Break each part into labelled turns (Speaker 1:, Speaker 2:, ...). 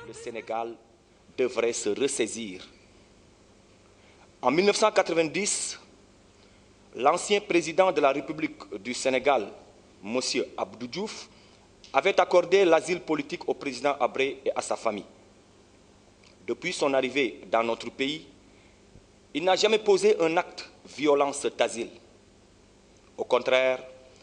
Speaker 1: Le Sénégal devrait se ressaisir. En 1990, l'ancien président de la République du Sénégal, M. Abdou Diouf, avait accordé l'asile politique au président Habré et à sa famille. Depuis son arrivée dans notre pays, il n'a jamais posé un acte violant cet asile. Au contraire,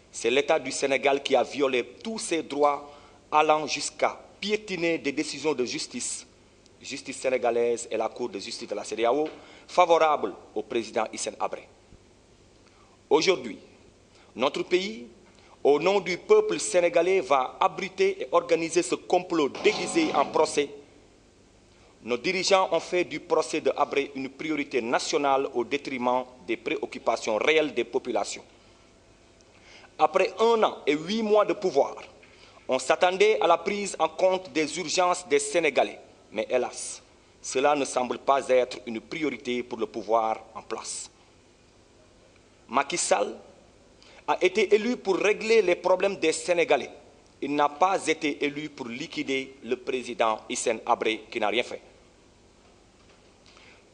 Speaker 1: c'est l'État du Sénégal qui a violé tous ses droits, allant jusqu'à piétiner des décisions de justice sénégalaise et la Cour de justice de la CEDEAO, favorables au président Hissène Habré. Aujourd'hui, notre pays, au nom du peuple sénégalais, va abriter et organiser ce complot déguisé en procès. Nos dirigeants ont fait du procès de Habré une priorité nationale au détriment des préoccupations réelles des populations. Après 1 an et 8 mois de pouvoir, on s'attendait à la prise en compte des urgences des Sénégalais. Mais hélas, cela ne semble pas être une priorité pour le pouvoir en place. Macky Sall a été élu pour régler les problèmes des Sénégalais. Il n'a pas été élu pour liquider le président Hissène Habré qui n'a rien fait.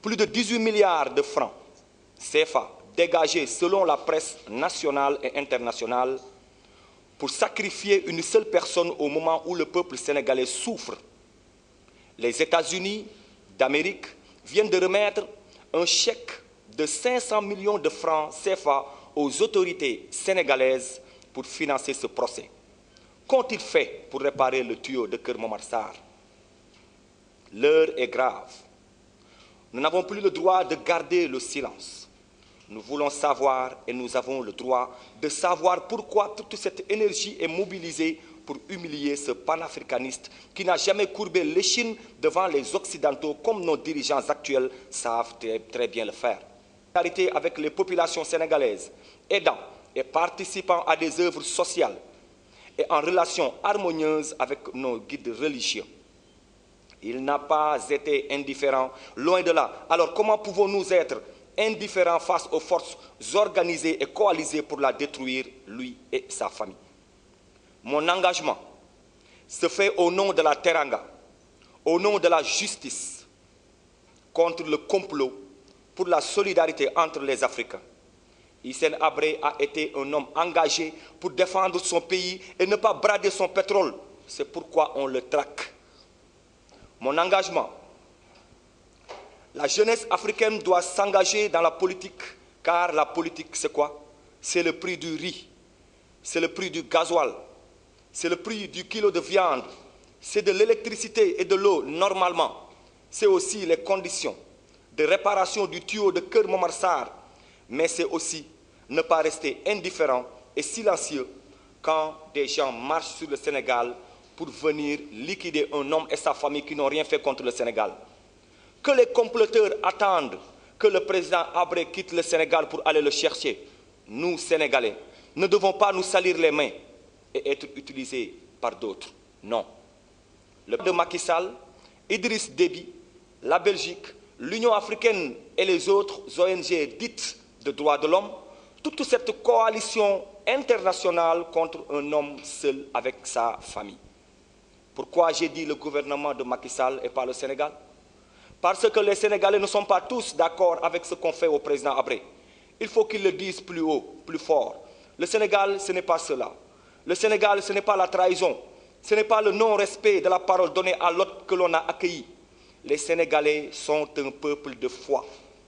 Speaker 1: Plus de 18 milliards de francs CFA dégagés selon la presse nationale et internationale pour sacrifier une seule personne au moment où le peuple sénégalais souffre. Les États-Unis d'Amérique viennent de remettre un chèque de 500 millions de francs CFA aux autorités sénégalaises pour financer ce procès. Qu'ont-ils fait pour réparer le tuyau de Keur Momar Sarr? L'heure est grave. Nous n'avons plus le droit de garder le silence. Nous voulons savoir et nous avons le droit de savoir pourquoi toute cette énergie est mobilisée pour humilier ce panafricaniste qui n'a jamais courbé l'échine devant les Occidentaux comme nos dirigeants actuels savent très bien le faire. Solidarité avec les populations sénégalaises, aidant et participant à des œuvres sociales et en relation harmonieuse avec nos guides religieux. Il n'a pas été indifférent, loin de là. Alors comment pouvons-nous être indifférents face aux forces organisées et coalisées pour la détruire, lui et sa famille? Mon engagement se fait au nom de la teranga, au nom de la justice, contre le complot, pour la solidarité entre les Africains. Hissène Habré a été un homme engagé pour défendre son pays et ne pas brader son pétrole. C'est pourquoi on le traque. Mon engagement, la jeunesse africaine doit s'engager dans la politique, car la politique, c'est quoi? C'est le prix du riz, c'est le prix du gasoil, c'est le prix du kilo de viande, c'est de l'électricité et de l'eau normalement. C'est aussi les conditions de réparation du tuyau de Keur Momar Sarr, mais c'est aussi ne pas rester indifférent et silencieux quand des gens marchent sur le Sénégal pour venir liquider un homme et sa famille qui n'ont rien fait contre le Sénégal. Que les comploteurs attendent que le président Habré quitte le Sénégal pour aller le chercher. Nous, Sénégalais, ne devons pas nous salir les mains et être utilisés par d'autres. Non. Le de Macky Sall, Idriss Déby, la Belgique, l'Union africaine et les autres ONG dites de droits de l'homme, toute cette coalition internationale contre un homme seul avec sa famille. Pourquoi j'ai dit le gouvernement de Macky Sall et pas le Sénégal? Parce que les Sénégalais ne sont pas tous d'accord avec ce qu'on fait au président Habré. Il faut qu'ils le disent plus haut, plus fort. Le Sénégal, ce n'est pas cela. Le Sénégal, ce n'est pas la trahison. Ce n'est pas le non-respect de la parole donnée à l'autre que l'on a accueilli. Les Sénégalais sont un peuple de foi.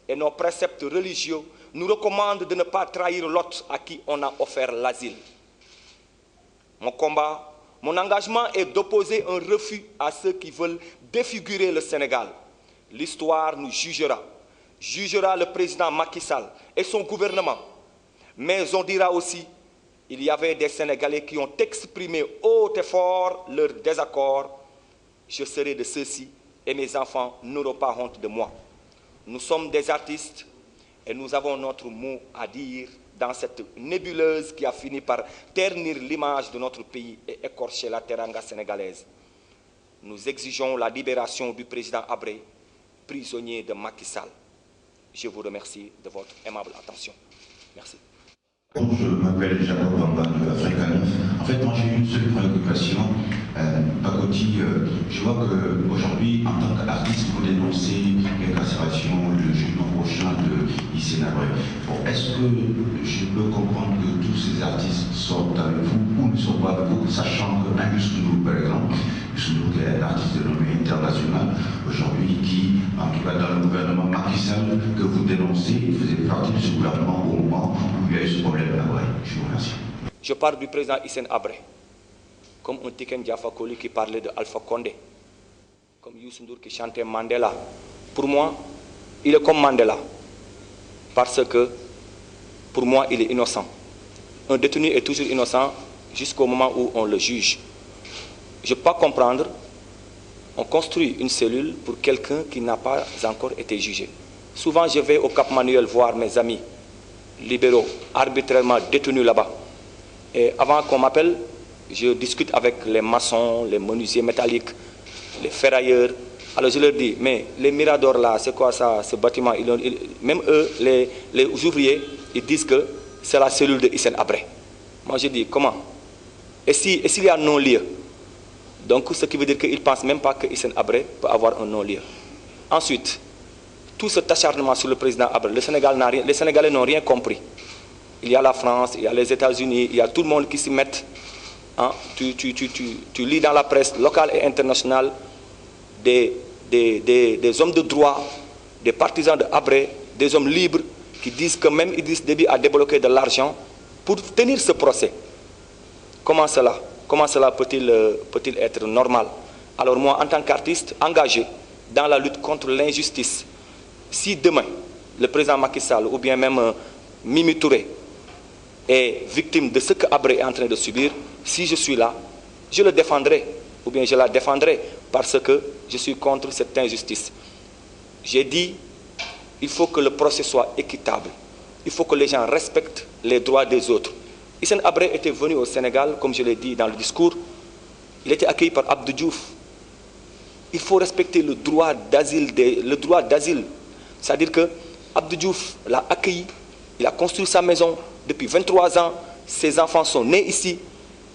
Speaker 1: Et nos préceptes religieux nous recommandent de ne pas trahir l'autre à qui on a offert l'asile. Mon combat, mon engagement est d'opposer un refus à ceux qui veulent défigurer le Sénégal. L'histoire nous jugera le président Macky Sall et son gouvernement. Mais on dira aussi, il y avait des Sénégalais qui ont exprimé haut et fort leur désaccord. Je serai de ceux-ci et mes enfants n'auront pas honte de moi. Nous sommes des artistes et nous avons notre mot à dire dans cette nébuleuse qui a fini par ternir l'image de notre pays et écorcher la teranga sénégalaise. Nous exigeons la libération du président Habré, prisonnier de Macky Sall. Je vous remercie de votre aimable attention. Merci.
Speaker 2: Je m'appelle Jacob Bamba de Africanus. En fait, moi j'ai une seule préoccupation. Pacotille, je vois qu'aujourd'hui, en tant qu'artiste, vous dénoncez l'incarcération, le jugement prochain de Hissène Habré. Bon, est-ce que je peux comprendre que tous ces artistes sont avec vous ou ne sont pas avec vous, sachant qu'un Youssou N'Dour, par exemple, Youssou N'Dour qui est un artiste de renommée internationale, aujourd'hui, qui, en tout cas dans le gouvernement Macky Sall, que vous dénoncez, il faisait partie de ce gouvernement au moment où il y a eu ce problème Habré. Je vous remercie.
Speaker 1: Je parle du président Hissène Habré, comme un Tiken Diafa Koli qui parlait de Alpha Condé, comme Youssou N'Dour qui chantait Mandela. Pour moi, il est comme Mandela, parce que pour moi, il est innocent. Un détenu est toujours innocent jusqu'au moment où on le juge. Je ne peux pas comprendre, on construit une cellule pour quelqu'un qui n'a pas encore été jugé. Souvent, je vais au Cap Manuel voir mes amis libéraux arbitrairement détenus là-bas. Et avant qu'on m'appelle, je discute avec les maçons, les menuisiers métalliques, les ferrailleurs. Alors je leur dis, mais les miradors là, c'est quoi ça, ce bâtiment? Même eux, les ouvriers, ils disent que c'est la cellule de Hissène Habré. Moi je dis, comment? Et s'il y a un non-lieu? Donc ce qui veut dire qu'ils ne pensent même pas que Hissène Habré peut avoir un non-lieu. Ensuite, tout cet acharnement sur le président Habré, les Sénégalais n'ont rien compris. Il y a la France, il y a les États-Unis, il y a tout le monde qui s'y met. Hein? Tu lis dans la presse locale et internationale des hommes de droit, des partisans de Habré, des hommes libres qui disent que même Idriss Déby a débloqué de l'argent pour tenir ce procès. Comment cela peut-il être normal? Alors moi, en tant qu'artiste engagé dans la lutte contre l'injustice, si demain, le président Macky Sall ou bien même Mimi Touré est victime de ce que Habré est en train de subir, si je suis là, je le défendrai, ou bien je la défendrai, parce que je suis contre cette injustice. J'ai dit, il faut que le procès soit équitable. Il faut que les gens respectent les droits des autres. Hissène Habré était venu au Sénégal, comme je l'ai dit dans le discours, il était accueilli par Abdou Diouf. Il faut respecter le droit d'asile. C'est-à-dire que Abdou Diouf l'a accueilli, il a construit sa maison depuis 23 ans, ses enfants sont nés ici.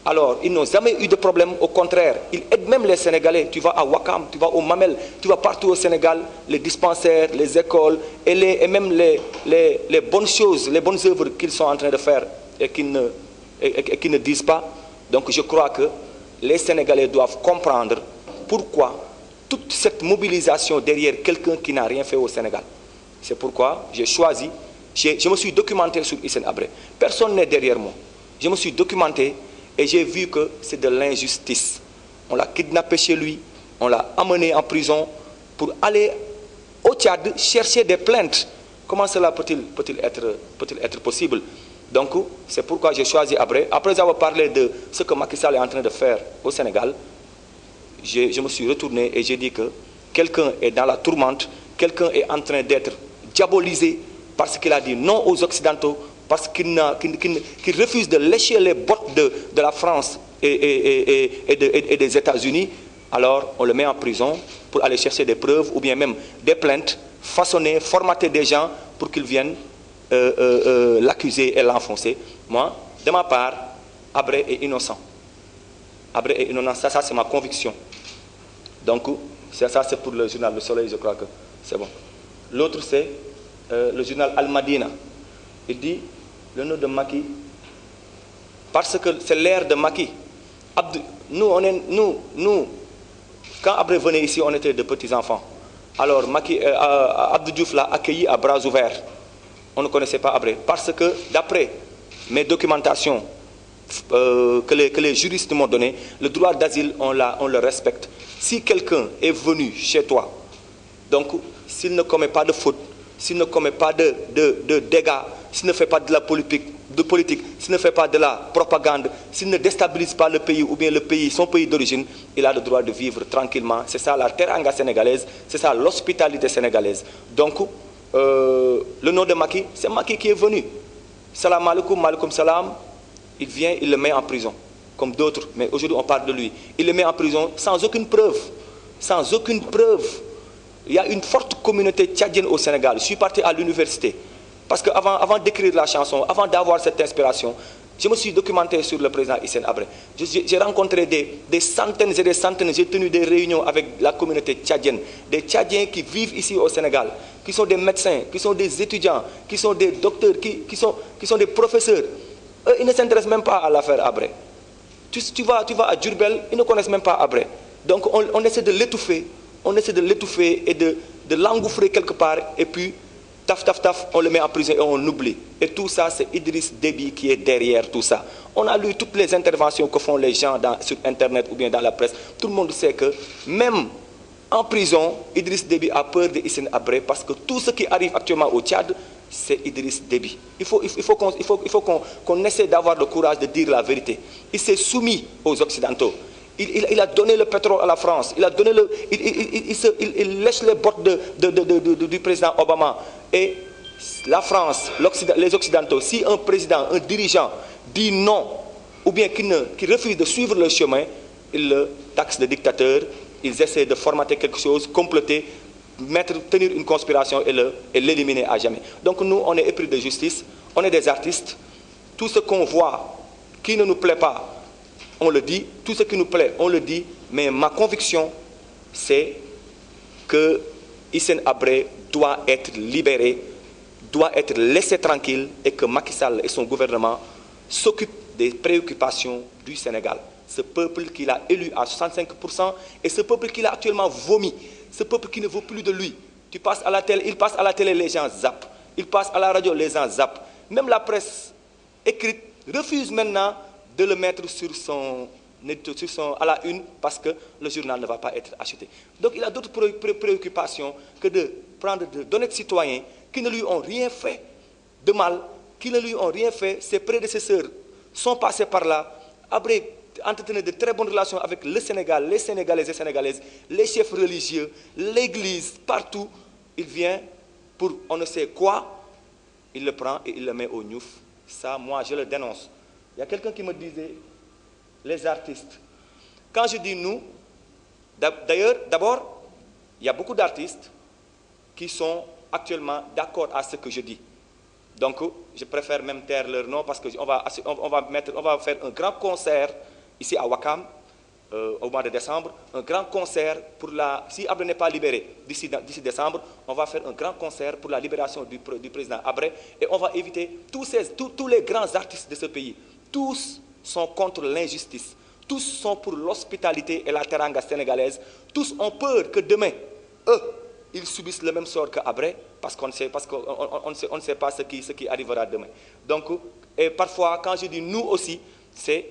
Speaker 1: Alors, ils n'ont jamais eu de problème, au contraire, ils aident même les Sénégalais. Tu vas à Ouakam, tu vas au Mamel, tu vas partout au Sénégal, les dispensaires, les écoles, et même les bonnes choses, les bonnes œuvres qu'ils sont en train de faire et qu'ils ne disent pas. Donc je crois que les Sénégalais doivent comprendre pourquoi toute cette mobilisation derrière quelqu'un qui n'a rien fait au Sénégal. C'est pourquoi j'ai choisi, je me suis documenté sur Hissène Habré. Personne n'est derrière moi. Je me suis documenté et j'ai vu que c'est de l'injustice. On l'a kidnappé chez lui, on l'a amené en prison pour aller au Tchad chercher des plaintes. Comment cela peut-il être possible? Donc c'est pourquoi j'ai choisi Habré. Après avoir parlé de ce que Macky Sall est en train de faire au Sénégal, je me suis retourné et j'ai dit que quelqu'un est dans la tourmente, quelqu'un est en train d'être diabolisé parce qu'il a dit non aux Occidentaux, parce qu'il refuse de lécher les bottes de la France et des États-Unis. Alors on le met en prison pour aller chercher des preuves ou bien même des plaintes, façonner, formater des gens pour qu'ils viennent l'accuser et l'enfoncer. Moi, de ma part, Habré est innocent. Habré est innocent, ça c'est ma conviction. Donc, ça c'est pour le journal Le Soleil, je crois que c'est bon. L'autre c'est le journal Al Madina. Il dit le nom de Macky, parce que c'est l'ère de Macky. Nous, quand Habré venait ici, on était de petits enfants. Alors Abdou Diouf l'a accueilli à bras ouverts. On ne connaissait pas Habré. Parce que d'après mes documentations que les juristes m'ont données, le droit d'asile, on le respecte. Si quelqu'un est venu chez toi, donc s'il ne commet pas de faute, s'il ne commet pas de dégâts, s'il ne fait pas de la politique, s'il ne fait pas de la propagande, s'il ne déstabilise pas le pays ou bien son pays d'origine, il a le droit de vivre tranquillement. C'est ça la teranga sénégalaise, c'est ça l'hospitalité sénégalaise. Donc, le nom de Macky, c'est Macky qui est venu. Salam alaikum, malikum salam. Il vient, il le met en prison, comme d'autres, mais aujourd'hui on parle de lui. Il le met en prison sans aucune preuve. Sans aucune preuve. Il y a une forte communauté tchadienne au Sénégal. Je suis parti à l'université. Parce qu'avant d'écrire la chanson, avant d'avoir cette inspiration, Je me suis documenté sur le président Hissène Habré. J'ai rencontré des centaines et des centaines, j'ai tenu des réunions avec la communauté tchadienne, des Tchadiens qui vivent ici au Sénégal, qui sont des médecins, qui sont des étudiants, qui sont des docteurs, qui sont des professeurs. Eux, ils ne s'intéressent même pas à l'affaire Habré. Tu vas à Diourbel, ils ne connaissent même pas Habré. Donc on essaie de l'étouffer, et de l'engouffrer quelque part, et puis taf, on le met en prison et on oublie. Et tout ça, c'est Idriss Déby qui est derrière tout ça. On a lu toutes les interventions que font les gens sur Internet ou bien dans la presse. Tout le monde sait que même en prison, Idriss Déby a peur de Hissène Habré parce que tout ce qui arrive actuellement au Tchad, c'est Idriss Déby. Il faut qu'on essaie d'avoir le courage de dire la vérité. Il s'est soumis aux Occidentaux. Il a donné le pétrole à la France. Il lèche les bottes du président Obama. Et la France, les Occidentaux, si un président, un dirigeant dit non, ou bien qui refuse de suivre le chemin, ils le taxent de dictateur, ils essaient de formater quelque chose, comploter, tenir une conspiration et l'éliminer à jamais. Donc nous, on est épris de justice, on est des artistes. Tout ce qu'on voit qui ne nous plaît pas, on le dit. Tout ce qui nous plaît, on le dit. Mais ma conviction, c'est que Hissène Habré doit être libéré, doit être laissé tranquille et que Macky Sall et son gouvernement s'occupent des préoccupations du Sénégal. Ce peuple qu'il a élu à 65% et ce peuple qu'il a actuellement vomi, ce peuple qui ne veut plus de lui. Il passe à la télé, les gens zappent. Il passe à la radio, les gens zappent. Même la presse écrite refuse maintenant de le mettre à la une parce que le journal ne va pas être acheté. Donc il a d'autres préoccupations que de prendre d'honnêtes citoyens qui ne lui ont rien fait de mal, qui ne lui ont rien fait. Ses prédécesseurs sont passés par là. Habré entretenait de très bonnes relations avec le Sénégal, les Sénégalais et Sénégalaises, les chefs religieux, l'Église, partout. Il vient pour on ne sait quoi, il le prend et il le met au Niouf. Ça, moi, je le dénonce. Il y a quelqu'un qui me disait, les artistes. Quand je dis nous, d'abord, il y a beaucoup d'artistes qui sont actuellement d'accord à ce que je dis. Donc, je préfère même taire leur nom parce qu'on va faire un grand concert ici à Ouakam, au mois de décembre, un grand concert si Habré n'est pas libéré d'ici décembre, on va faire un grand concert pour la libération du président Habré et on va éviter tous les grands artistes de ce pays. Tous sont contre l'injustice, tous sont pour l'hospitalité et la teranga sénégalaise, tous ont peur que demain, eux, ils subissent le même sort que Habré parce qu'on ne sait pas ce qui arrivera demain. Donc, et parfois, quand je dis nous aussi, c'est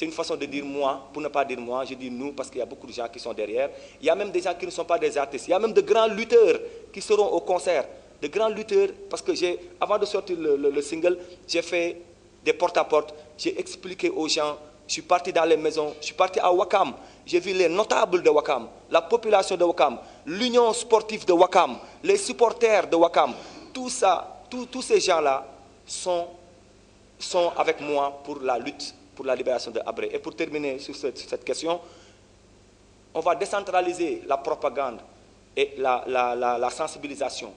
Speaker 1: une façon de dire moi, pour ne pas dire moi, je dis nous parce qu'il y a beaucoup de gens qui sont derrière. Il y a même des gens qui ne sont pas des artistes. Il y a même de grands lutteurs qui seront au concert. De grands lutteurs, parce que avant de sortir le single, j'ai fait des porte-à-porte, j'ai expliqué aux gens, je suis parti dans les maisons, je suis parti à Ouakam, j'ai vu les notables de Ouakam, la population de Ouakam, l'union sportive de Ouakam, les supporters de Ouakam, tout ça, tous ces gens-là sont avec moi pour la lutte, pour la libération de Habré. Et pour terminer sur cette question, on va décentraliser la propagande et la sensibilisation.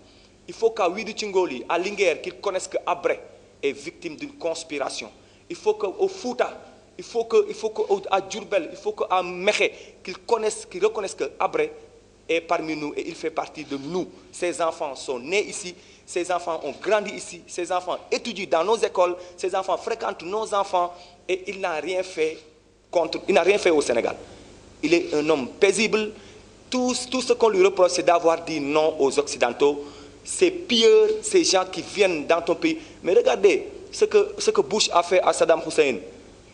Speaker 1: Il faut qu'à Ouidou Tchingoli, à Linguère, qu'ils connaissent que Habré est victime d'une conspiration. Il faut qu'au Fouta, il faut qu'à Diourbel, il faut qu'à Mékhé, qu'ils reconnaissent que Habré est parmi nous et il fait partie de nous. Ces enfants sont nés ici, ces enfants ont grandi ici, ces enfants étudient dans nos écoles, ces enfants fréquentent nos enfants et il n'a rien fait au Sénégal. Il est un homme paisible. Tout ce qu'on lui reproche, c'est d'avoir dit non aux Occidentaux. Ces pilleurs, ces gens qui viennent dans ton pays. Mais regardez ce que Bush a fait à Saddam Hussein.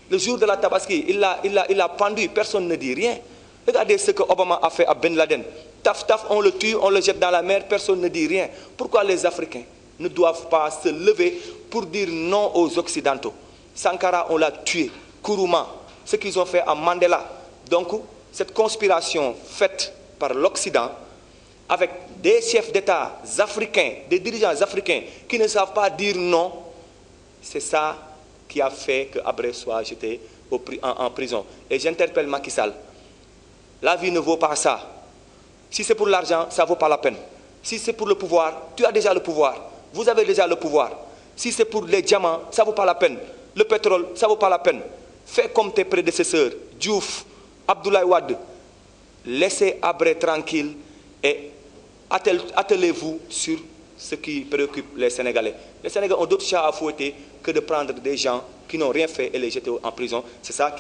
Speaker 1: Le jour de la Tabaski, il l'a pendu, personne ne dit rien. Regardez ce que Obama a fait à Ben Laden. Taf, on le tue, on le jette dans la mer, personne ne dit rien. Pourquoi les Africains ne doivent pas se lever pour dire non aux Occidentaux? Sankara, on l'a tué. Kourouma, ce qu'ils ont fait à Mandela. Donc, cette conspiration faite par l'Occident, avec des chefs d'État africains, des dirigeants africains qui ne savent pas dire non, c'est ça qui a fait que Habré soit jeté en prison. Et j'interpelle Macky Sall. La vie ne vaut pas ça. Si c'est pour l'argent, ça ne vaut pas la peine. Si c'est pour le pouvoir, tu as déjà le pouvoir. Vous avez déjà le pouvoir. Si c'est pour les diamants, ça ne vaut pas la peine. le pétrole, ça ne vaut pas la peine. Fais comme tes prédécesseurs, Diouf, Abdoulaye Wade. Laissez Habré tranquille et attelez-vous sur ce qui préoccupe les Sénégalais. Les Sénégalais ont d'autres chats à fouetter que de prendre des gens qui n'ont rien fait et les jeter en prison. C'est ça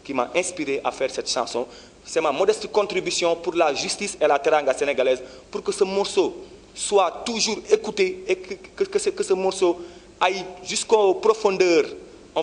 Speaker 1: qui m'a inspiré à faire cette chanson. C'est ma modeste contribution pour la justice et la teranga sénégalaise, pour que ce morceau soit toujours écouté et que ce morceau aille jusqu'aux profondeurs